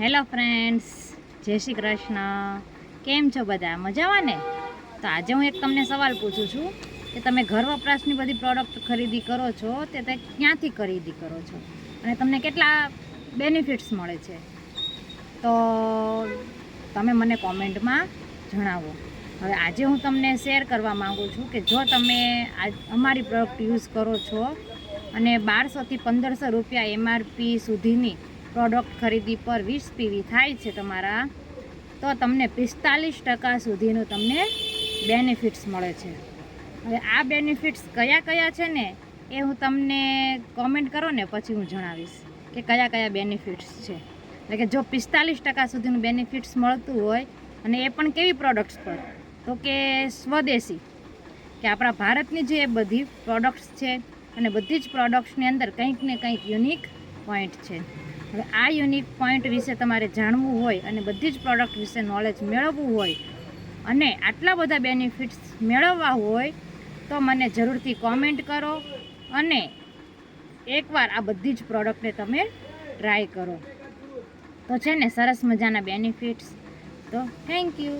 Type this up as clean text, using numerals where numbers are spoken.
Hello friends, જય શ્રી કૃષ્ણ. કેમ છો બધા? મજામાં ને? તો આજે હું એક તમને સવાલ પૂછું છું કે તમે ઘર વપરાશની બધી પ્રોડક્ટ ખરીદી કરો છો તે ક્યાંથી ખરીદી કરો છો અને તમને કેટલા બેનિફિટ્સ મળે છે? તો તમે મને કોમેન્ટમાં જણાવો. હવે આજે હું તમને શેર કરવા માગું છું કે જો તમે અમારી પ્રોડક્ટ યુઝ કરો છો અને 1200થી 1500 રૂપિયા MRP સુધીની પ્રોડક્ટ ખરીદી પર 20 PV થાય છે તમારા, તો તમને 45% સુધીનું તમને બેનિફિટ્સ મળે છે. હવે આ બેનિફિટ્સ કયા કયા છે ને એ હું તમને કોમેન્ટ કરો ને પછી હું જણાવીશ કે કયા કયા બેનિફિટ્સ છે. એટલે કે જો 45% સુધીનું બેનિફિટ્સ મળતું હોય અને એ પણ કેવી પ્રોડક્ટ્સ પર, તો કે સ્વદેશી, કે આપણા ભારતની જે બધી પ્રોડક્ટ્સ છે અને બધી જ પ્રોડક્ટ્સની અંદર કંઈક ને કંઈક યુનિક પોઈન્ટ છે. હવે આ યુનિક પોઈન્ટ વિશે તમારે જાણવું હોય અને બધી જ પ્રોડક્ટ વિશે નોલેજ મેળવવું હોય અને આટલા બધા બેનિફિટ્સ મેળવવા હોય તો મને જરૂરથી કોમેન્ટ કરો અને એકવાર આ બધી જ પ્રોડક્ટને તમે ટ્રાય કરો. તો છે ને સરસ મજાના બેનિફિટ્સ. તો થેન્ક યુ.